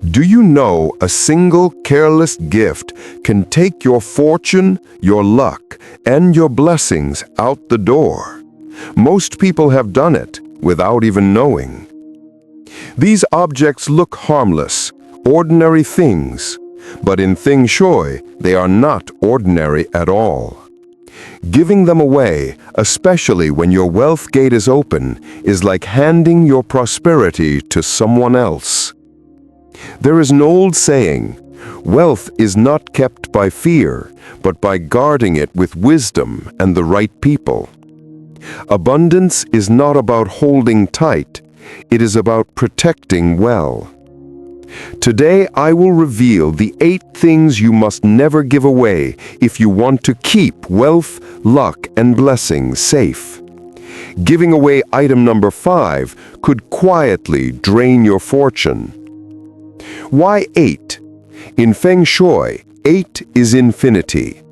Do you know a single careless gift can take your fortune, your luck, and your blessings out the door? Most people have done it without even knowing. These objects look harmless, ordinary things, but in Feng Shui, they are not ordinary at all. Giving them away, especially when your wealth gate is open, is like handing your prosperity to someone else. There is an old saying, wealth is not kept by fear, but by guarding it with wisdom and the right people. Abundance is not about holding tight, it is about protecting well. Today I will reveal the 8 things you must never give away if you want to keep wealth, luck, and blessings safe. Giving away item number 5 could quietly drain your fortune. Why 8? In Feng Shui, 8 is infinity,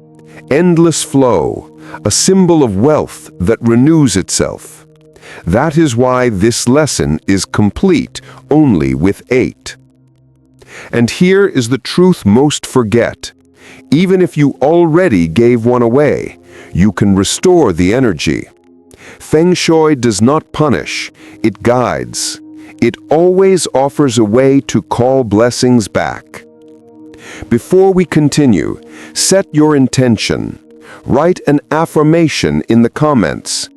endless flow, a symbol of wealth that renews itself. That is why this lesson is complete only with 8. And here is the truth most forget. Even if you already gave one away, you can restore the energy. Feng Shui does not punish, it guides. It always offers a way to call blessings back. Before we continue, set your intention. Write an affirmation in the comments.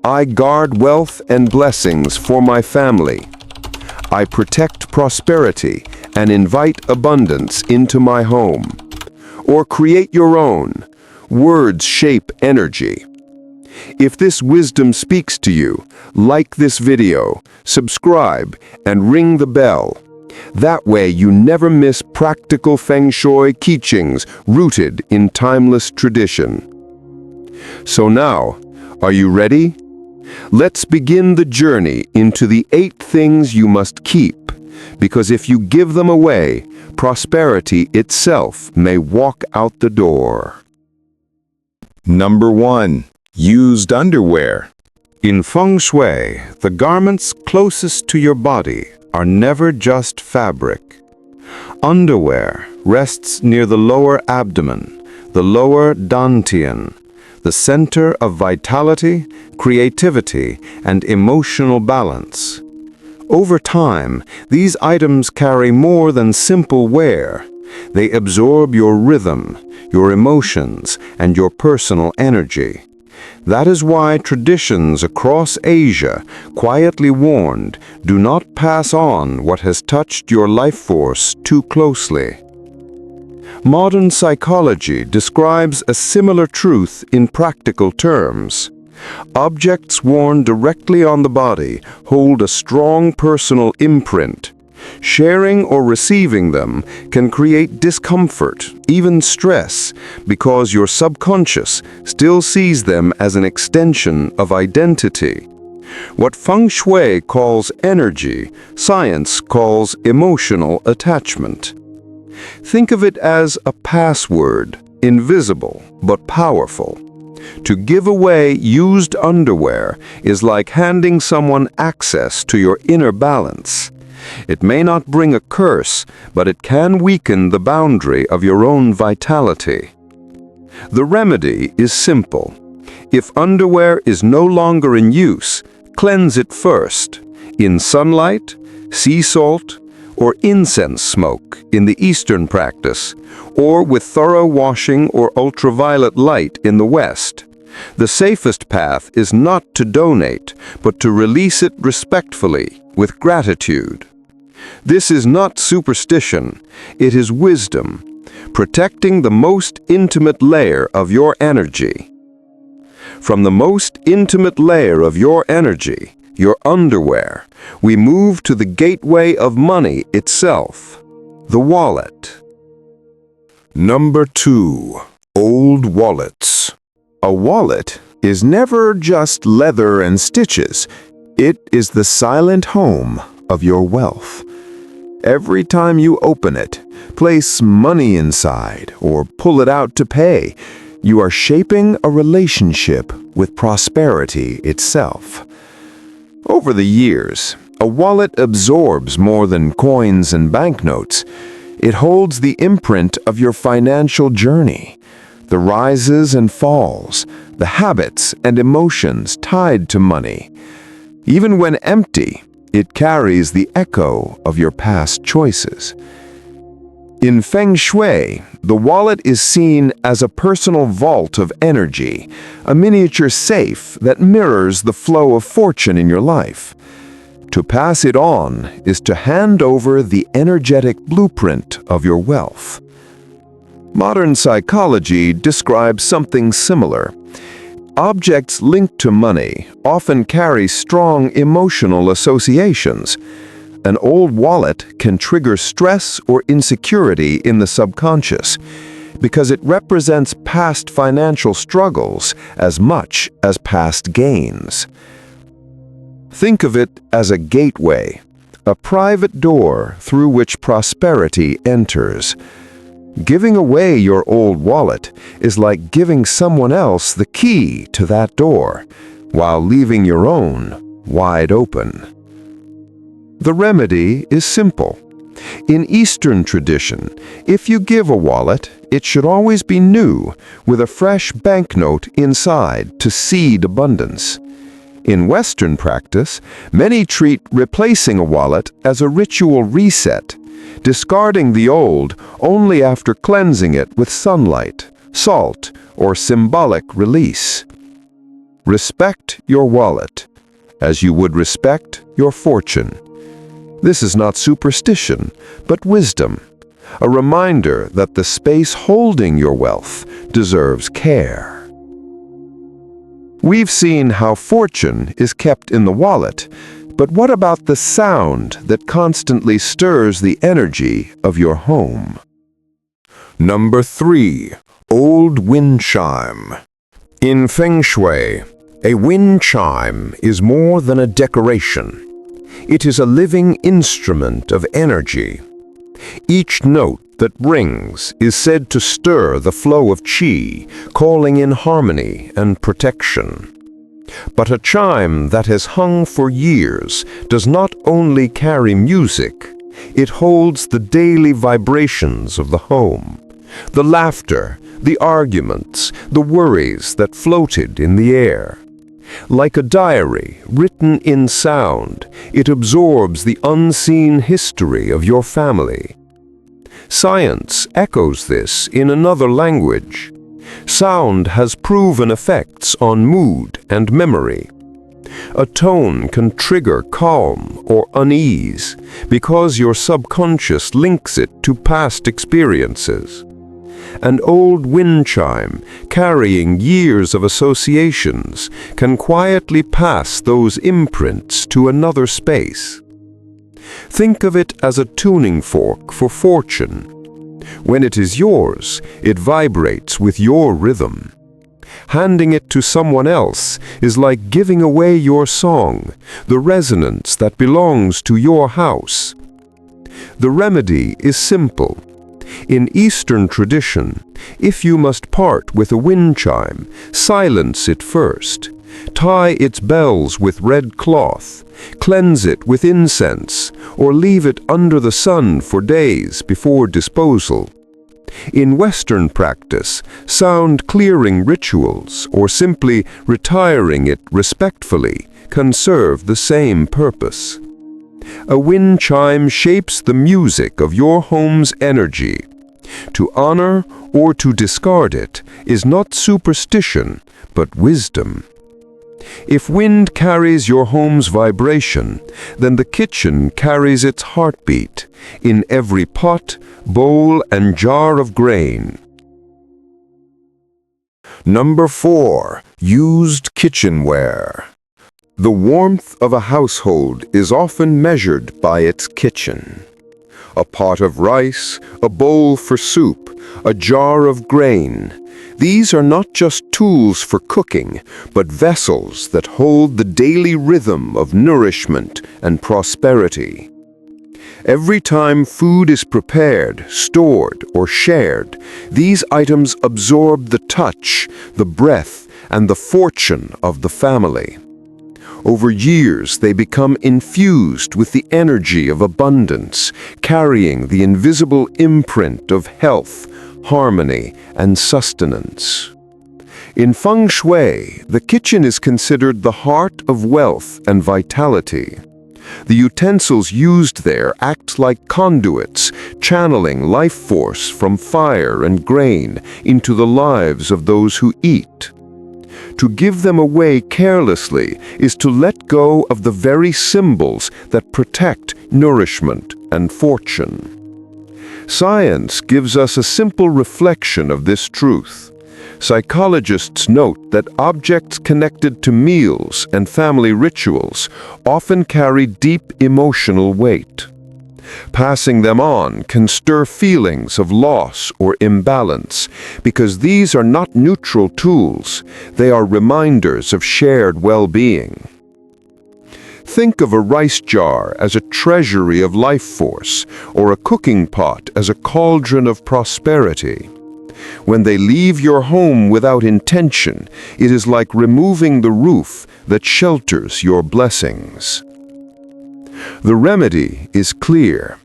I guard wealth and blessings for my family. I protect prosperity and invite abundance into my home. Or create your own. Words shape energy. If this wisdom speaks to you, like this video, subscribe, and ring the bell. That way you never miss practical Feng Shui teachings rooted in timeless tradition. So now, are you ready? Let's begin the journey into the 8 things you must keep, because if you give them away, prosperity itself may walk out the door. Number 1. Used underwear. In Feng Shui, the garments closest to your body are never just fabric. Underwear rests near the lower abdomen, the lower dantian, the center of vitality, creativity, and emotional balance. Over time, these items carry more than simple wear. They absorb your rhythm, your emotions, and your personal energy. That is why traditions across Asia quietly warned, do not pass on what has touched your life force too closely. Modern psychology describes a similar truth in practical terms. Objects worn directly on the body hold a strong personal imprint. Sharing or receiving them can create discomfort, even stress, because your subconscious still sees them as an extension of identity. What Feng Shui calls energy, science calls emotional attachment. Think of it as a password, invisible but powerful. To give away used underwear is like handing someone access to your inner balance. It may not bring a curse, but it can weaken the boundary of your own vitality. The remedy is simple. If underwear is no longer in use, cleanse it first, in sunlight, sea salt, or incense smoke in the Eastern practice, or with thorough washing or ultraviolet light in the West. The safest path is not to donate, but to release it respectfully, with gratitude. This is not superstition, it is wisdom, protecting the most intimate layer of your energy. From the most intimate layer of your energy, your underwear, we move to the gateway of money itself, the wallet. Number 2. Old wallets. A wallet is never just leather and stitches. It is the silent home of your wealth. Every time you open it, place money inside, or pull it out to pay, you are shaping a relationship with prosperity itself. Over the years, A wallet absorbs more than coins and banknotes. It holds the imprint of your financial journey, the rises and falls, the habits and emotions tied to money. Even when empty, it carries the echo of your past choices. In Feng Shui, the wallet is seen as a personal vault of energy, a miniature safe that mirrors the flow of fortune in your life. To pass it on is to hand over the energetic blueprint of your wealth. Modern psychology describes something similar. Objects linked to money often carry strong emotional associations. An old wallet can trigger stress or insecurity in the subconscious because it represents past financial struggles as much as past gains. Think of it as a gateway, a private door through which prosperity enters. Giving away your old wallet is like giving someone else the key to that door, while leaving your own wide open. The remedy is simple. In Eastern tradition, if you give a wallet, it should always be new, with a fresh banknote inside to seed abundance. In Western practice, many treat replacing a wallet as a ritual reset, discarding the old only after cleansing it with sunlight, salt, or symbolic release. Respect your wallet, as you would respect your fortune. This is not superstition, but wisdom, a reminder that the space holding your wealth deserves care. We've seen how fortune is kept in the wallet, but what about the sound that constantly stirs the energy of your home? Number 3. Old wind chime. In Feng Shui, a wind chime is more than a decoration. It is a living instrument of energy. Each note that rings is said to stir the flow of qi, calling in harmony and protection. But a chime that has hung for years does not only carry music, it holds the daily vibrations of the home, the laughter, the arguments, the worries that floated in the air. Like a diary written in sound, it absorbs the unseen history of your family. Science echoes this in another language. Sound has proven effects on mood and memory. A tone can trigger calm or unease because your subconscious links it to past experiences. An old wind chime, carrying years of associations, can quietly pass those imprints to another space. Think of it as a tuning fork for fortune. When it is yours, it vibrates with your rhythm. Handing it to someone else is like giving away your song, the resonance that belongs to your house. The remedy is simple. In Eastern tradition, if you must part with a wind chime, silence it first. Tie its bells with red cloth, cleanse it with incense, or leave it under the sun for days before disposal. In Western practice, sound-clearing rituals or simply retiring it respectfully can serve the same purpose. A wind chime shapes the music of your home's energy. To honor or to discard it is not superstition, but wisdom. If wind carries your home's vibration, then the kitchen carries its heartbeat in every pot, bowl, and jar of grain. Number 4. Used kitchenware. The warmth of a household is often measured by its kitchen. A pot of rice, a bowl for soup, a jar of grain. These are not just tools for cooking, but vessels that hold the daily rhythm of nourishment and prosperity. Every time food is prepared, stored, or shared, these items absorb the touch, the breath, and the fortune of the family. Over years, they become infused with the energy of abundance, carrying the invisible imprint of health, harmony, and sustenance. In Feng Shui, the kitchen is considered the heart of wealth and vitality. The utensils used there act like conduits, channeling life force from fire and grain into the lives of those who eat. To give them away carelessly is to let go of the very symbols that protect nourishment and fortune. Science gives us a simple reflection of this truth. Psychologists note that objects connected to meals and family rituals often carry deep emotional weight. Passing them on can stir feelings of loss or imbalance because these are not neutral tools, they are reminders of shared well-being. Think of a rice jar as a treasury of life force or a cooking pot as a cauldron of prosperity. When they leave your home without intention, it is like removing the roof that shelters your blessings. The remedy is clear.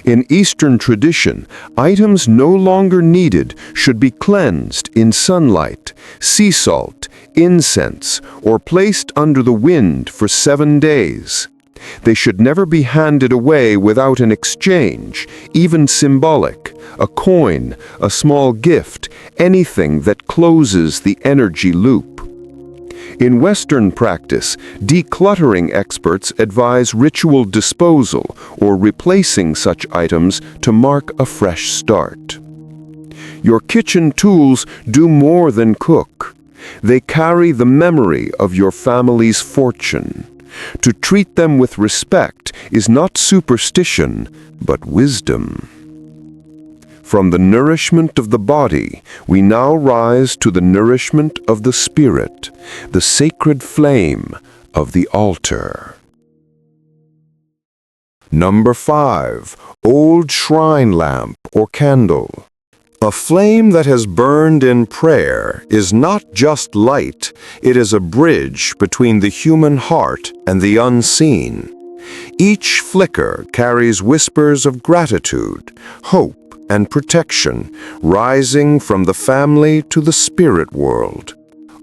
In Eastern tradition, items no longer needed should be cleansed in sunlight, sea salt, incense, or placed under the wind for 7 days. They should never be handed away without an exchange, even symbolic, a coin, a small gift, anything that closes the energy loop. In Western practice, decluttering experts advise ritual disposal or replacing such items to mark a fresh start. Your kitchen tools do more than cook. They carry the memory of your family's fortune. To treat them with respect is not superstition, but wisdom. From the nourishment of the body, we now rise to the nourishment of the spirit, the sacred flame of the altar. Number 5. Old shrine lamp or candle. A flame that has burned in prayer is not just light, it is a bridge between the human heart and the unseen. Each flicker carries whispers of gratitude, hope, and protection, rising from the family to the spirit world.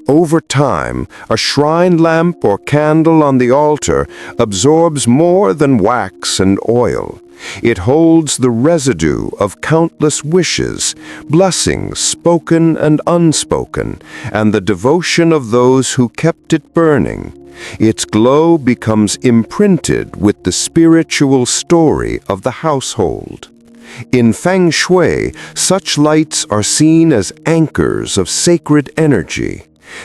Over time, a shrine lamp or candle on the altar absorbs more than wax and oil. It holds the residue of countless wishes, blessings spoken and unspoken, and the devotion of those who kept it burning. Its glow becomes imprinted with the spiritual story of the household. In Feng Shui, such lights are seen as anchors of sacred energy.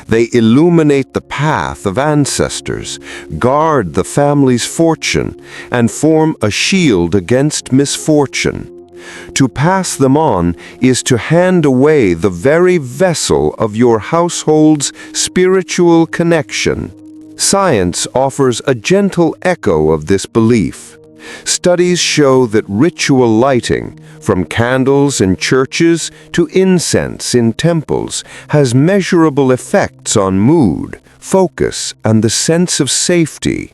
They illuminate the path of ancestors, guard the family's fortune, and form a shield against misfortune. To pass them on is to hand away the very vessel of your household's spiritual connection. Science offers a gentle echo of this belief. Studies show that ritual lighting, from candles in churches to incense in temples, has measurable effects on mood, focus, and the sense of safety.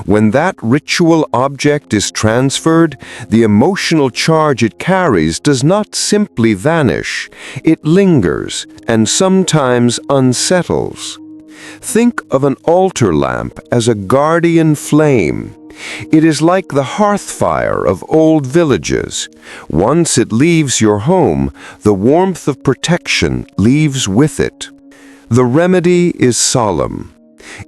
When that ritual object is transferred, the emotional charge it carries does not simply vanish, it lingers and sometimes unsettles. Think of an altar lamp as a guardian flame. It is like the hearth fire of old villages. Once it leaves your home, the warmth of protection leaves with it. The remedy is solemn.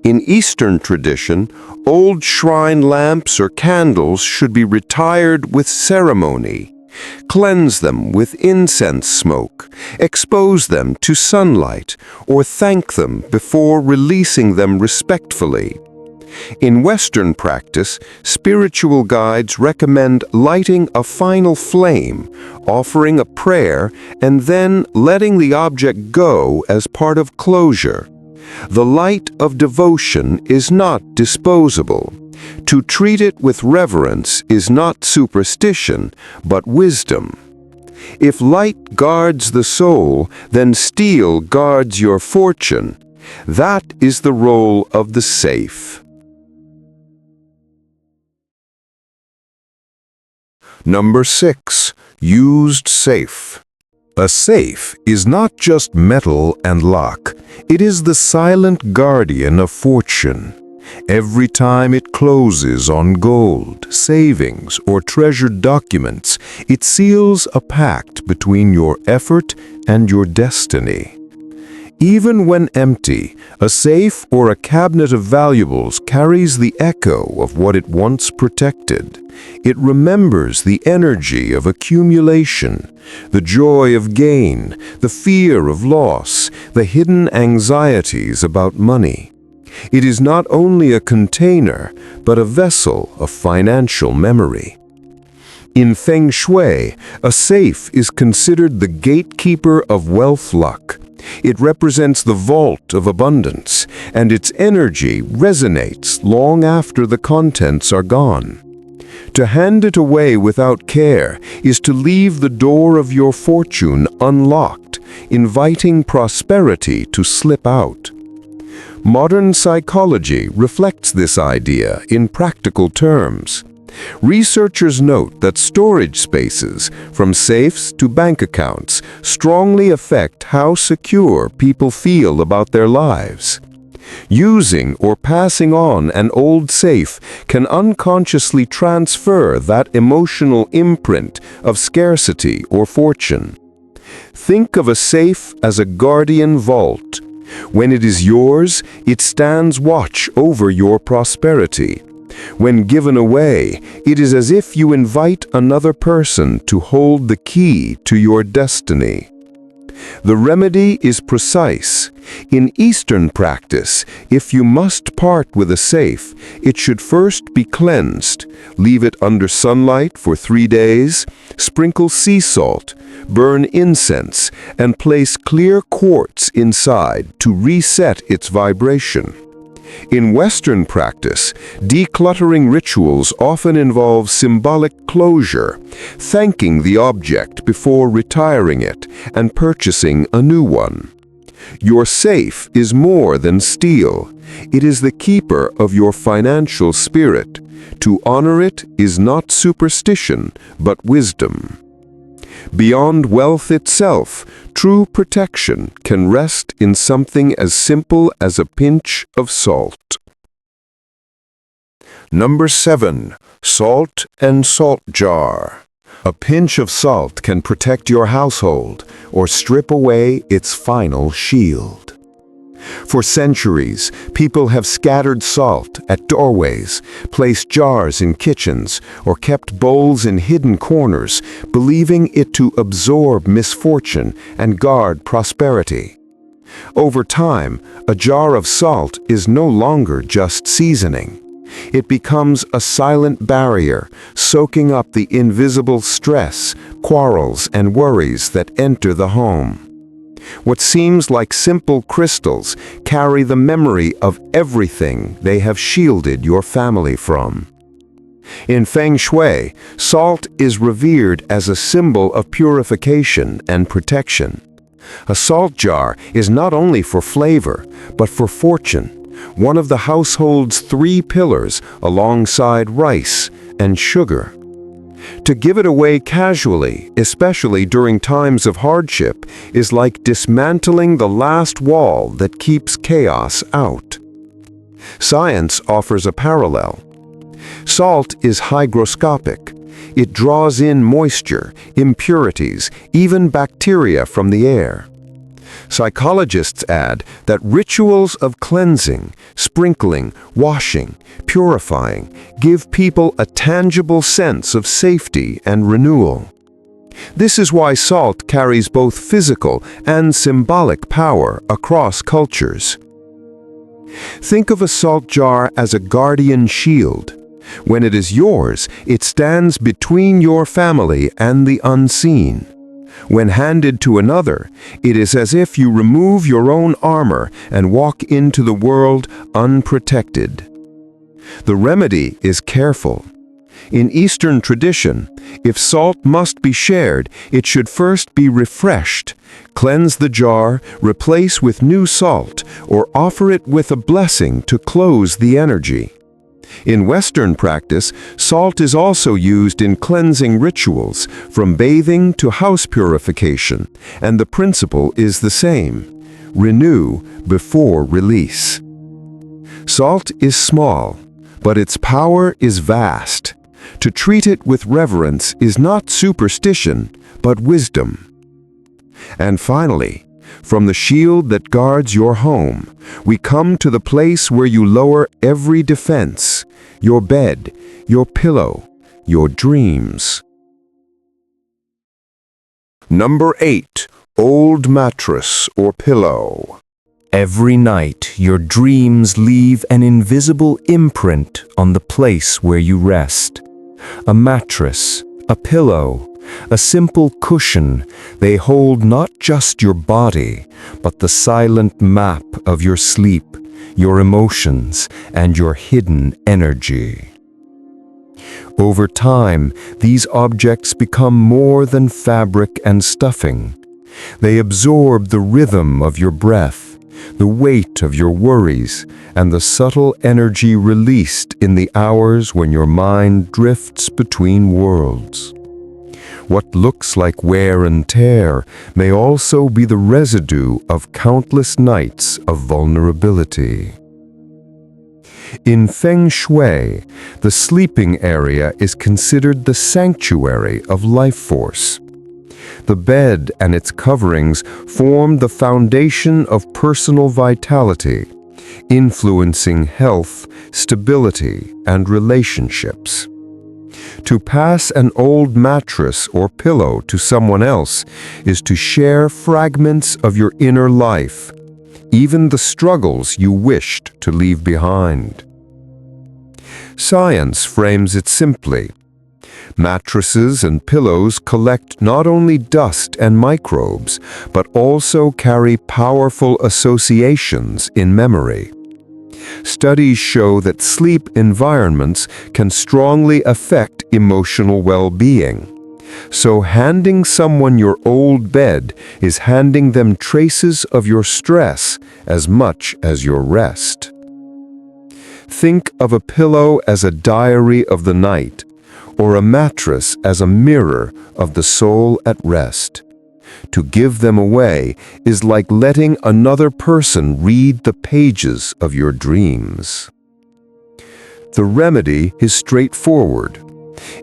In Eastern tradition, old shrine lamps or candles should be retired with ceremony. Cleanse them with incense smoke, expose them to sunlight, or thank them before releasing them respectfully. In Western practice, spiritual guides recommend lighting a final flame, offering a prayer, and then letting the object go as part of closure. The light of devotion is not disposable. To treat it with reverence is not superstition, but wisdom. If light guards the soul, then steel guards your fortune. That is the role of the safe. Number 6. Used safe. A safe is not just metal and lock. It is the silent guardian of fortune. Every time it closes on gold, savings, or treasured documents, it seals a pact between your effort and your destiny. Even when empty, a safe or a cabinet of valuables carries the echo of what it once protected. It remembers the energy of accumulation, the joy of gain, the fear of loss, the hidden anxieties about money. It is not only a container, but a vessel of financial memory. In Feng Shui, a safe is considered the gatekeeper of wealth luck. It represents the vault of abundance, and its energy resonates long after the contents are gone. To hand it away without care is to leave the door of your fortune unlocked, inviting prosperity to slip out. Modern psychology reflects this idea in practical terms. Researchers note that storage spaces, from safes to bank accounts, strongly affect how secure people feel about their lives. Using or passing on an old safe can unconsciously transfer that emotional imprint of scarcity or fortune. Think of a safe as a guardian vault. When it is yours, it stands watch over your prosperity. When given away, it is as if you invite another person to hold the key to your destiny. The remedy is precise. In Eastern practice, if you must part with a safe, it should first be cleansed. Leave it under sunlight for 3 days, sprinkle sea salt, burn incense, and place clear quartz inside to reset its vibration. In Western practice, decluttering rituals often involve symbolic closure, thanking the object before retiring it and purchasing a new one. Your safe is more than steel. It is the keeper of your financial spirit. To honor it is not superstition, but wisdom. Beyond wealth itself, true protection can rest in something as simple as a pinch of salt. Number 7. Salt and salt jar. A pinch of salt can protect your household or strip away its final shield. For centuries, people have scattered salt at doorways, placed jars in kitchens, or kept bowls in hidden corners, believing it to absorb misfortune and guard prosperity. Over time, a jar of salt is no longer just seasoning. It becomes a silent barrier, soaking up the invisible stress, quarrels, and worries that enter the home. What seems like simple crystals carry the memory of everything they have shielded your family from. In Feng Shui, salt is revered as a symbol of purification and protection. A salt jar is not only for flavor, but for fortune, one of the household's 3 pillars alongside rice and sugar. To give it away casually, especially during times of hardship, is like dismantling the last wall that keeps chaos out. Science offers a parallel. Salt is hygroscopic. It draws in moisture, impurities, even bacteria from the air. Psychologists add that rituals of cleansing, sprinkling, washing, purifying give people a tangible sense of safety and renewal. This is why salt carries both physical and symbolic power across cultures. Think of a salt jar as a guardian shield. When it is yours, it stands between your family and the unseen. When handed to another, it is as if you remove your own armor and walk into the world unprotected. The remedy is careful. In Eastern tradition, If salt must be shared, it should first be refreshed. Cleanse the jar, replace with new salt, or offer it with a blessing to close the energy. In Western practice, salt is also used in cleansing rituals, from bathing to house purification, and the principle is the same: renew before release. Salt is small, but its power is vast. To treat it with reverence is not superstition, but wisdom. And finally, from the shield that guards your home, we come to the place where you lower every defense: your bed, your pillow, your dreams. Number 8. Old mattress or pillow. Every night, your dreams leave an invisible imprint on the place where you rest. A mattress, a pillow, a simple cushion, they hold not just your body, but the silent map of your sleep, your emotions, and your hidden energy. Over time, these objects become more than fabric and stuffing. They absorb the rhythm of your breath, the weight of your worries, and the subtle energy released in the hours when your mind drifts between worlds. What looks like wear and tear may also be the residue of countless nights of vulnerability. In Feng Shui, the sleeping area is considered the sanctuary of life force. The bed and its coverings form the foundation of personal vitality, influencing health, stability, and relationships. To pass an old mattress or pillow to someone else is to share fragments of your inner life, even the struggles you wished to leave behind. Science frames it simply. Mattresses and pillows collect not only dust and microbes, but also carry powerful associations in memory. Studies show that sleep environments can strongly affect emotional well-being. So handing someone your old bed is handing them traces of your stress as much as your rest. Think of a pillow as a diary of the night, or a mattress as a mirror of the soul at rest. To give them away is like letting another person read the pages of your dreams. The remedy is straightforward.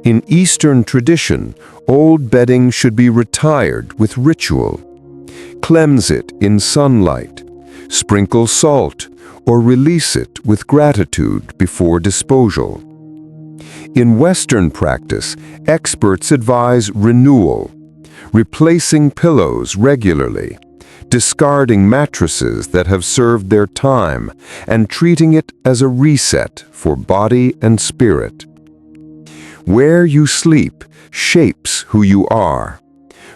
In Eastern tradition, old bedding should be retired with ritual. Cleanse it in sunlight, sprinkle salt, or release it with gratitude before disposal. In Western practice, experts advise renewal, replacing pillows regularly, discarding mattresses that have served their time, and treating it as a reset for body and spirit. Where you sleep shapes who you are.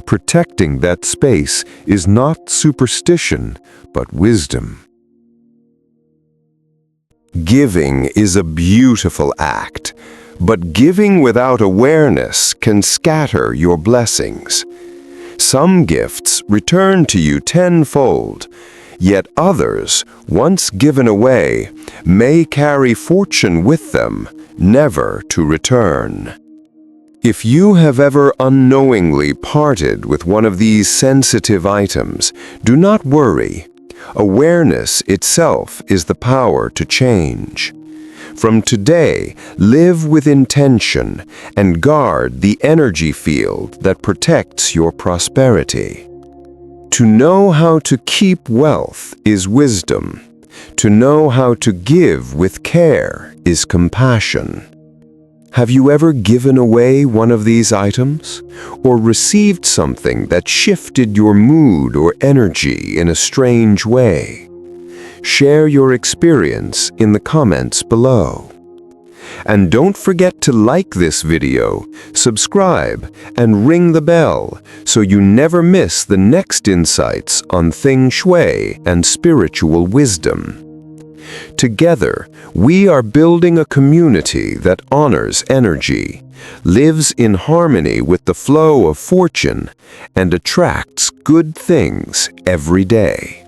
Protecting that space is not superstition, but wisdom. Giving is a beautiful act, but giving without awareness can scatter your blessings. Some gifts return to you tenfold, yet others, once given away, may carry fortune with them, never to return. If you have ever unknowingly parted with one of these sensitive items, do not worry. Awareness itself is the power to change. From today, live with intention and guard the energy field that protects your prosperity. To know how to keep wealth is wisdom. To know how to give with care is compassion. Have you ever given away one of these items, or received something that shifted your mood or energy in a strange way? Share your experience in the comments below. And don't forget to like this video, subscribe, and ring the bell so you never miss the next insights on Feng Shui and spiritual wisdom. Together, we are building a community that honors energy, lives in harmony with the flow of fortune, and attracts good things every day.